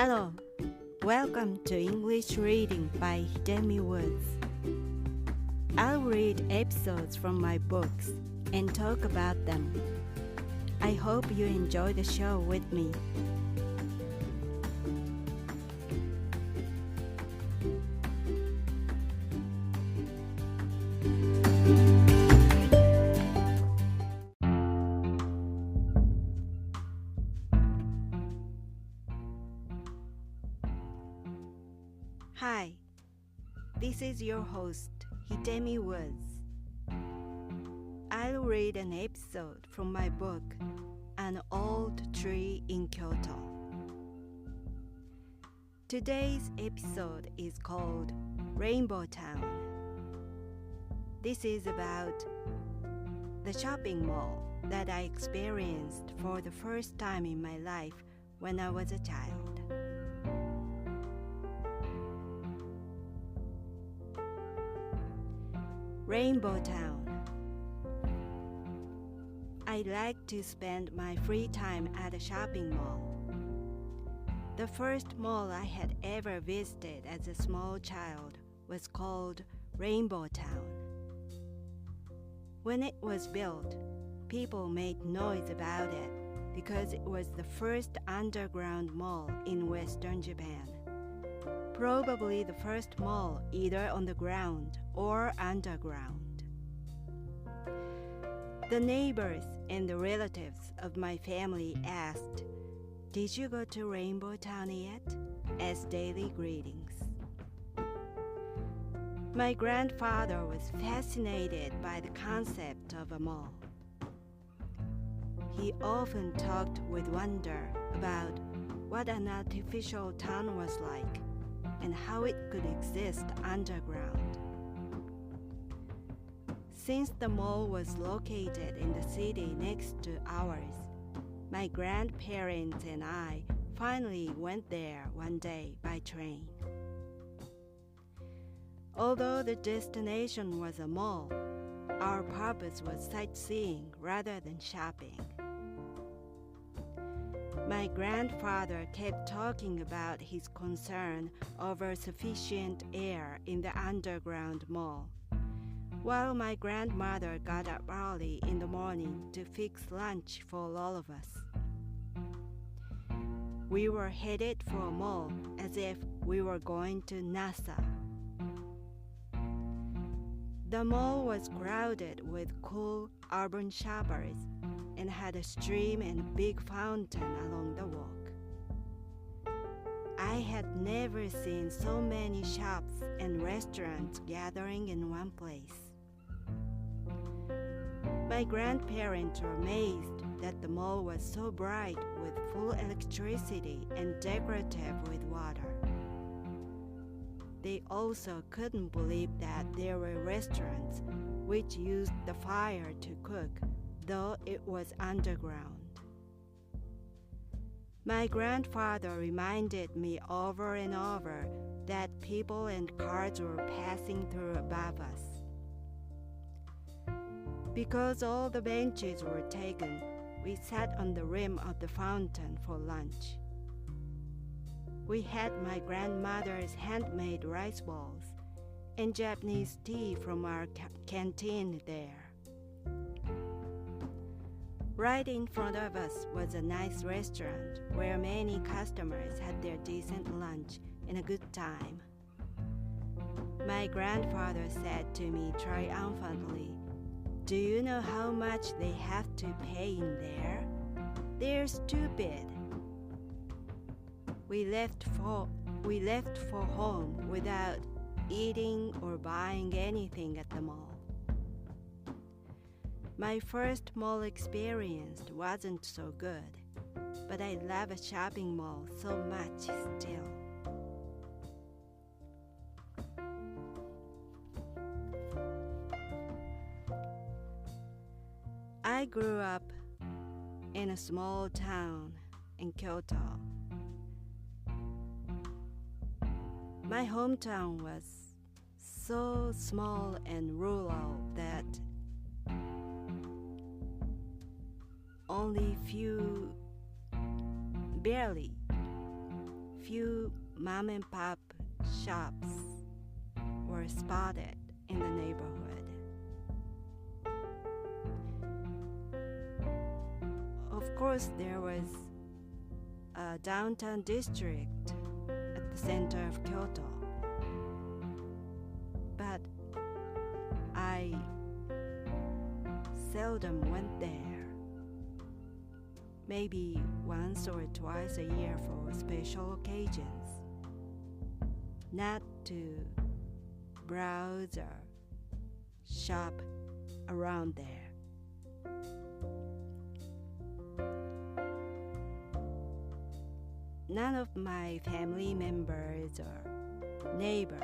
Hello, welcome to English Reading by Hidemi Woods. I'll read episodes from my books and talk about them. I hope you enjoy the show with me. Hi, this is your host, Hidemi Woods. I'll read an episode from my book, An Old Tree in Kyoto. Today's episode is called Rainbow Town. This is about the shopping mall that I experienced for the first time in my life when I was a child. Rainbow Town. I like to spend my free time at a shopping mall. The first mall I had ever visited as a small child was called Rainbow Town. When it was built, people made noise about it because it was the first underground mall in Western Japan. Probably the first mall either on the ground or underground. The neighbors and the relatives of my family asked, "Did you go to Rainbow Town yet?" as daily greetings. My grandfather was fascinated by the concept of a mall. He often talked with wonder about what an artificial town was like and how it could exist underground. Since the mall was located in the city next to ours, my grandparents and I finally went there one day by train. Although the destination was a mall, our purpose was sightseeing rather than shopping. My grandfather kept talking about his concern over sufficient air in the underground mall, while my grandmother got up early in the morning to fix lunch for all of us. We were headed for a mall as if we were going to NASA. The mall was crowded with cool urban shoppers and had a stream and a big fountain along the walk. I had never seen so many shops and restaurants gathering in one place. My grandparents were amazed that the mall was so bright with full electricity and decorative with water. They also couldn't believe that there were restaurants which used the fire to cook, though it was underground. My grandfather reminded me over and over that people and cars were passing through above us. Because all the benches were taken, we sat on the rim of the fountain for lunch. We had my grandmother's handmade rice balls and Japanese tea from our canteen there. Right in front of us was a nice restaurant where many customers had their decent lunch and a good time. My grandfather said to me triumphantly, "Do you know how much they have to pay in there? They're stupid." We left for home without eating or buying anything at the mall. My first mall experience wasn't so good, but I love a shopping mall so much still. I grew up in a small town in Kyoto. My hometown was so small and rural that only few few mom and pop shops were spotted in the neighborhood. Of course, there was a downtown district at the center of Kyoto, but I seldom went there, maybe once or twice a year for special occasions, not to browse or shop around there. None of my family members or neighbors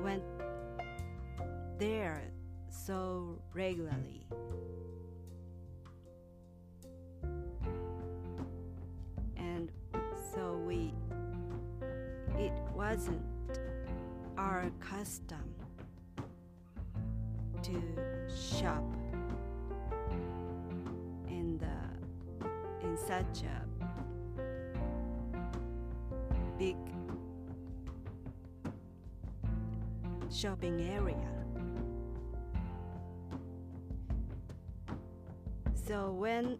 went there so regularly. And so it wasn't our custom to shop in such a big shopping area. So when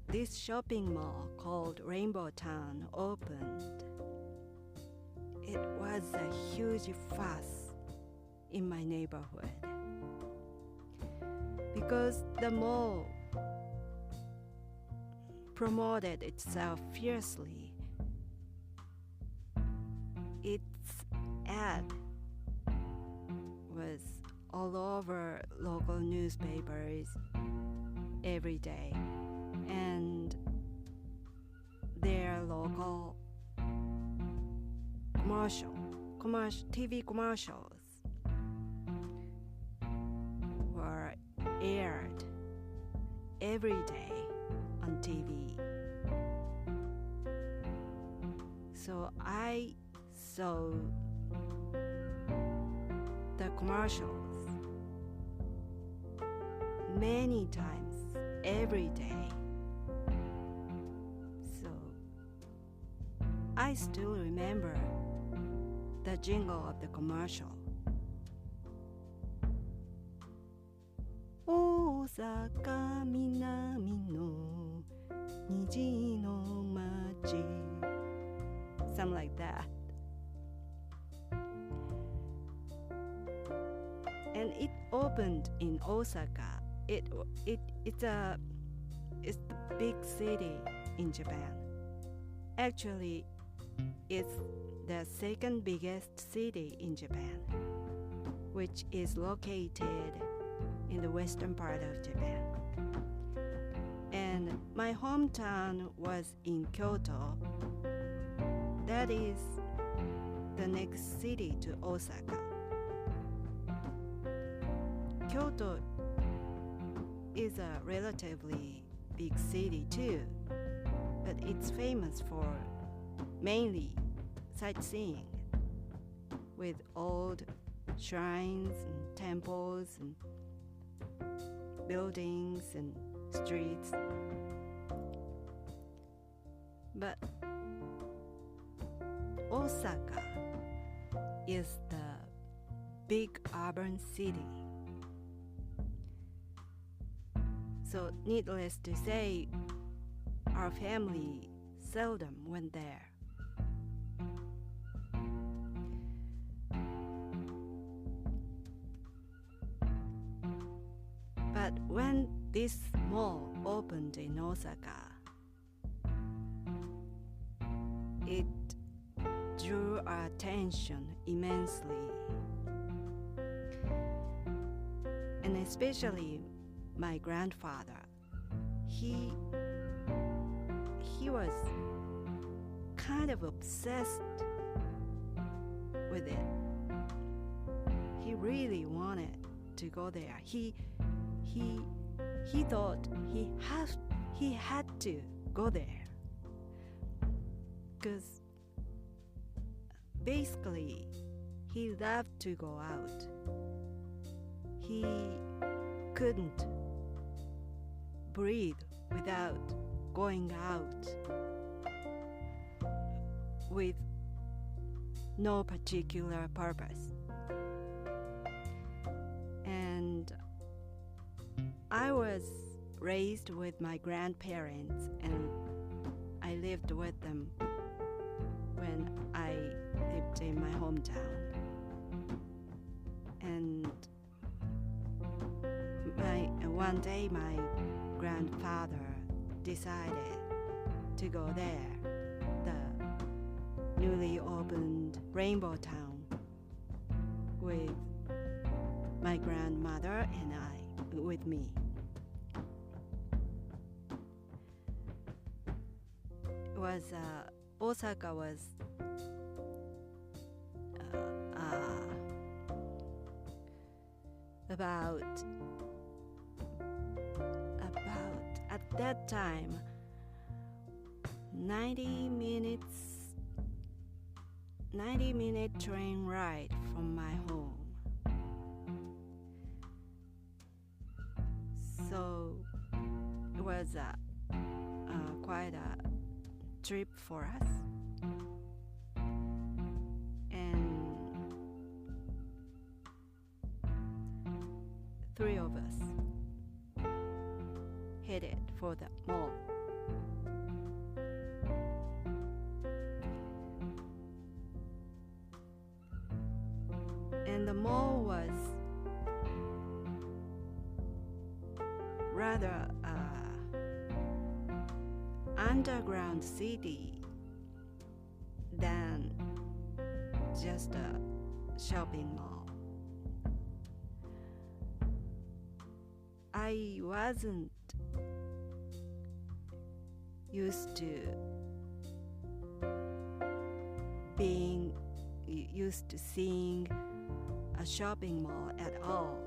this shopping mall called Rainbow Town opened, it was a huge fuss in my neighborhood because the mall promoted itself fiercely. Its ad was all over local newspapers every day, and their local TV commercials were aired every day on TV. So I saw the commercials many times every day. So I still remember the jingle of the commercial. 大阪南の虹の街 something like that. And it opened in Osaka. It's the big city in Japan. Actually, it's the second biggest city in Japan, which is located in the western part of Japan. And my hometown was in Kyoto. That is the next city to Osaka. Kyoto is a relatively big city too, but it's famous for mainly sightseeing with old shrines and temples and buildings and streets. But Osaka is the big urban city. So needless to say, our family seldom went there. But when this mall opened in Osaka, it drew our attention immensely. And especially my grandfather. He was kind of obsessed with it. He really wanted to go there. He thought he had to go there because basically he loved to go out. He couldn't breathe without going out with no particular purpose. And I was raised with my grandparents, and I lived with them when I lived in my hometown. And one day my grandfather decided to go there, the newly opened Rainbow Town, with my grandmother and with me. It was Osaka was about at that time 90-minute train ride from my home. So it was quite a trip for us. And 3 of us headed for the mall. And the mall was rather underground city than just a shopping mall. I wasn't used to seeing a shopping mall at all.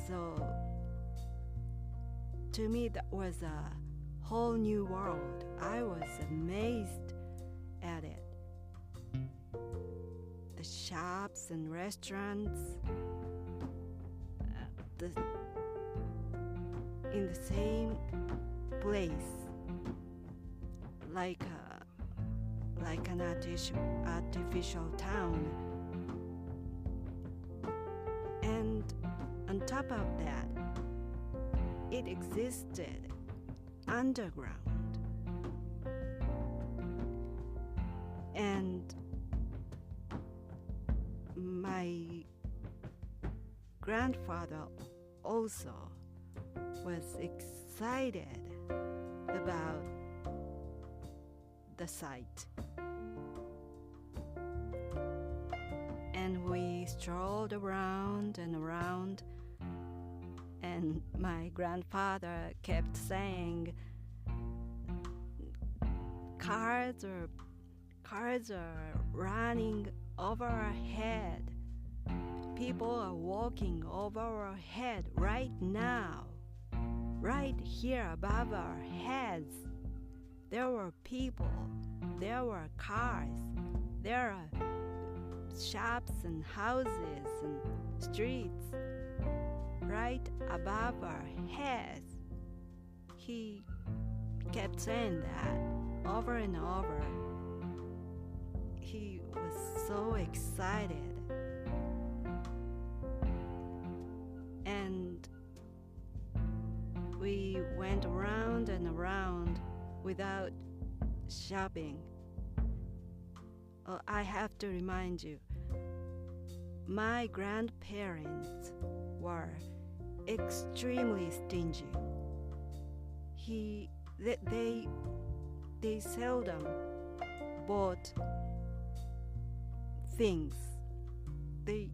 So to me that was a whole new world. I was amazed at it. The shops and restaurants in the same place, like an artificial town. And on top of that, it existed underground. And my grandfather also was excited about the site. And we strolled around and around, and my grandfather kept saying, cars are running over our head. People are walking over our head right now, right here above our heads. There were people, there were cars, there are shops and houses and streets right above our heads. He kept saying that over and over. He was so excited. And we went around and around without shopping. Oh, I have to remind you, my grandparents were extremely stingy. They seldom bought things. They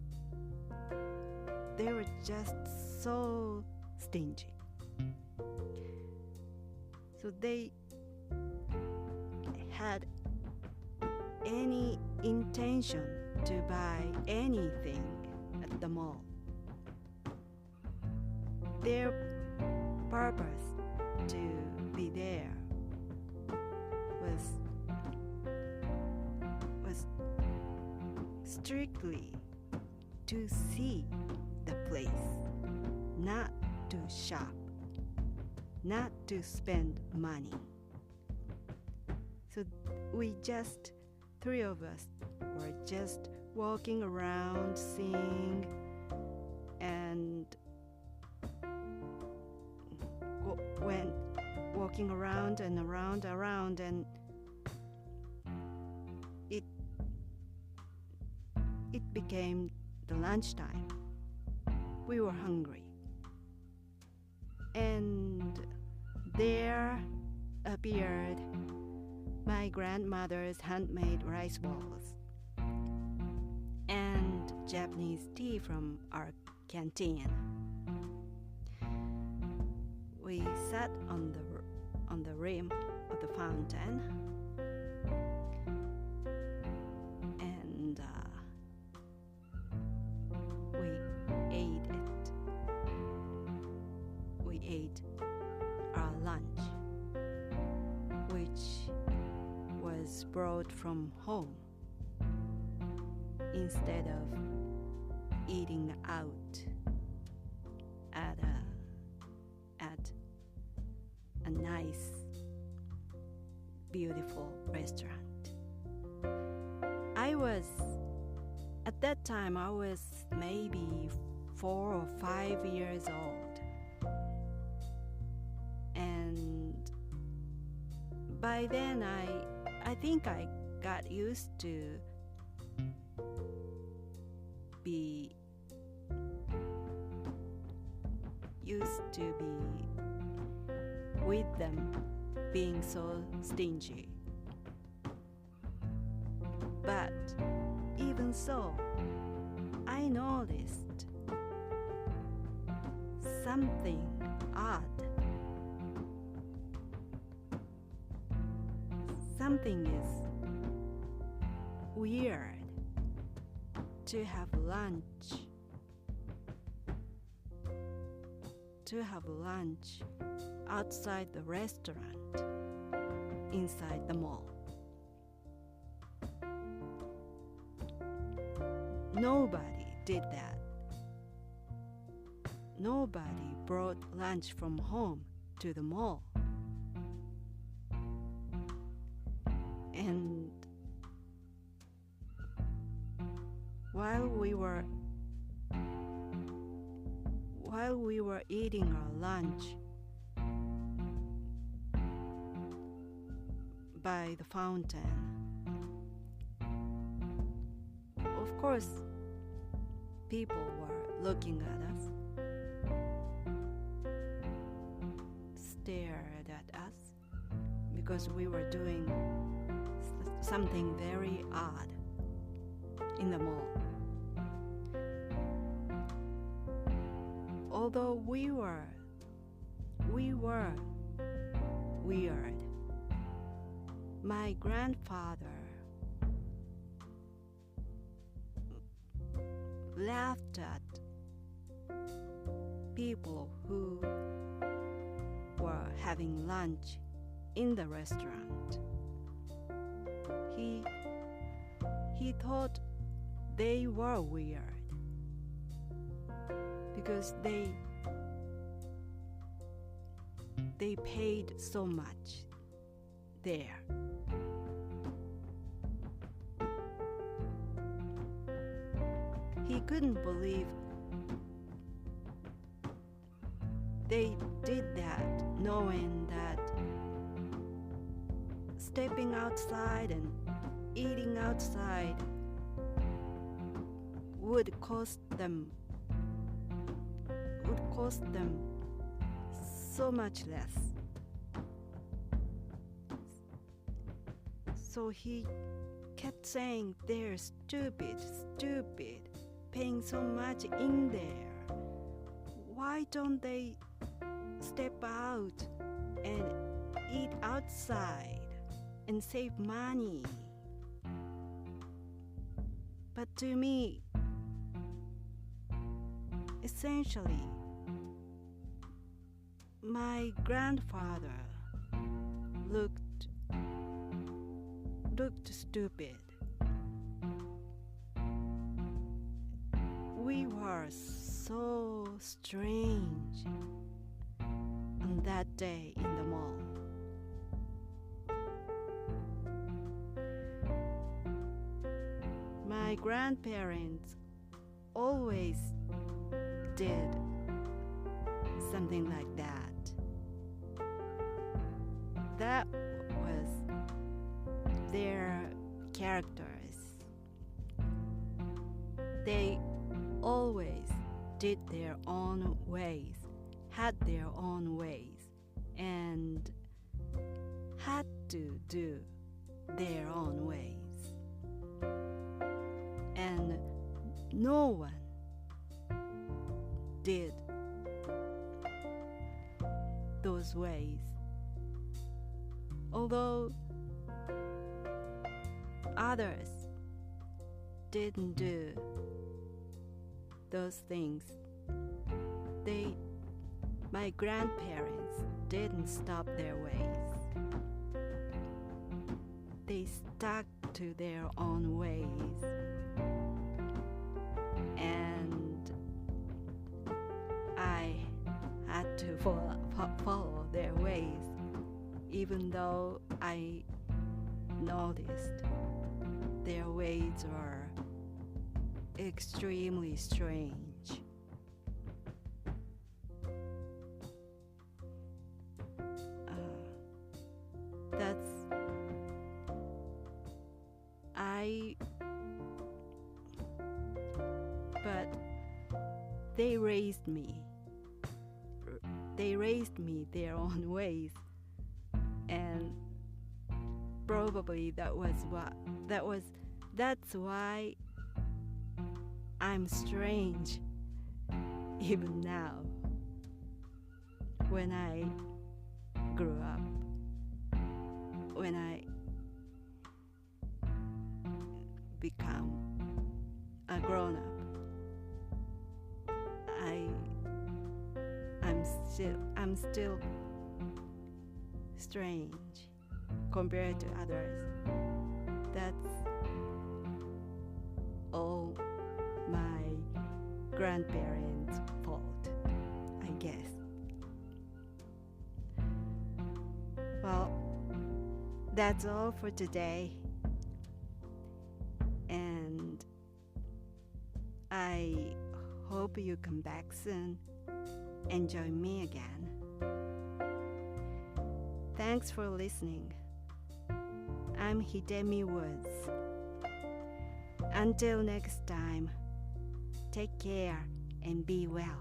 were just so stingy. So they had any intention to buy anything at the mall. Their purpose to be there was strictly to see the place, not to shop. not to spend money. So three of us were just walking around, singing, and went walking around and around, and it became the lunchtime. We were hungry. And there appeared my grandmother's handmade rice balls and Japanese tea from our canteen. We sat on the rim of the fountain and we ate our lunch, which was brought from home instead of eating out at a nice, beautiful restaurant. At that time, I was maybe 4 or 5 years old. And by then, I think I got used to be with them being so stingy. But even so, I noticed something odd. Something is weird to have lunch outside the restaurant, inside the mall. Nobody did that. Nobody brought lunch from home to the mall. And while we were eating our lunch by the fountain, of course, people were looking at us, stared at us, because we were doing something very odd in the mall. Although we were weird, my grandfather laughed at people who were having lunch in the restaurant. He thought they were weird because they paid so much there. He couldn't believe they did that, knowing that stepping outside and eating outside would cost them so much less. So he kept saying, they're stupid, paying so much in there. Why don't they step out and eat outside and save money? But to me, essentially, my grandfather looked stupid. We were so strange on that day in the mall. My grandparents always did something like that. That was their characters. They always did their own ways, had their own ways, and had to do their own ways. And no one did those ways. Although others didn't do those things, my grandparents didn't stop their ways. They stuck to their own ways, and I had to follow their ways, even though I noticed their ways are extremely strange. But they raised me. They raised me their own ways, and probably that's why I'm strange even now. When I grew up, when I become a grown-up, I'm still strange compared to others. That's all my grandparents' fault, I guess. Well, that's all for today, and I hope you come back soon and join me again. Thanks for listening. I'm Hidemi Woods. Until next time, take care and be well.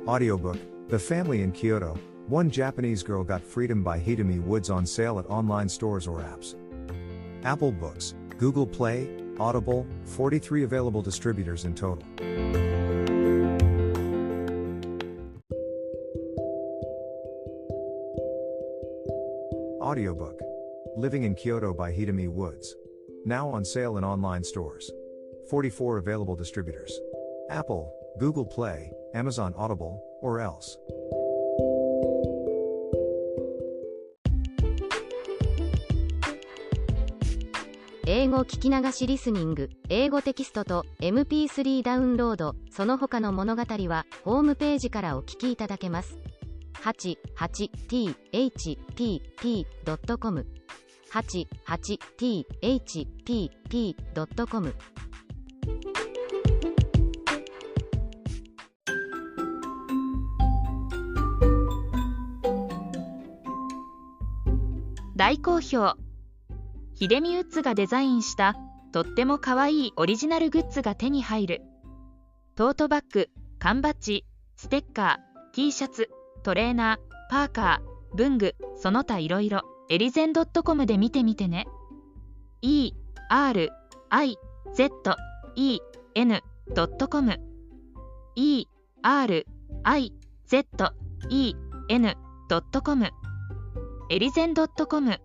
Audiobook, The Family in Kyoto, One Japanese Girl Got Freedom by Hidemi Woods on sale at online stores or apps. Apple Books, Google Play, Audible, 43 available distributors in total. Audiobook, Living in Kyoto by Hidemi Woods. Now on sale in online stores. 44 available distributors. Apple, Google Play, Amazon Audible, or else. 英語聞き流しリスニング、英語テキストと MP3 ダウンロード、その他の物語はホームページからお聞きいただけます。88thpp.com 88thpp.com。 大好評。ヒデミウッズがデザインしたとってもかわいいオリジナルグッズが手に入る。トートバッグ、缶バッジ、ステッカー、T シャツ、トレーナー、パーカー、文具、その他いろいろ、エリゼン .com で見てみてね。erizen.com erizen.com エリゼン .com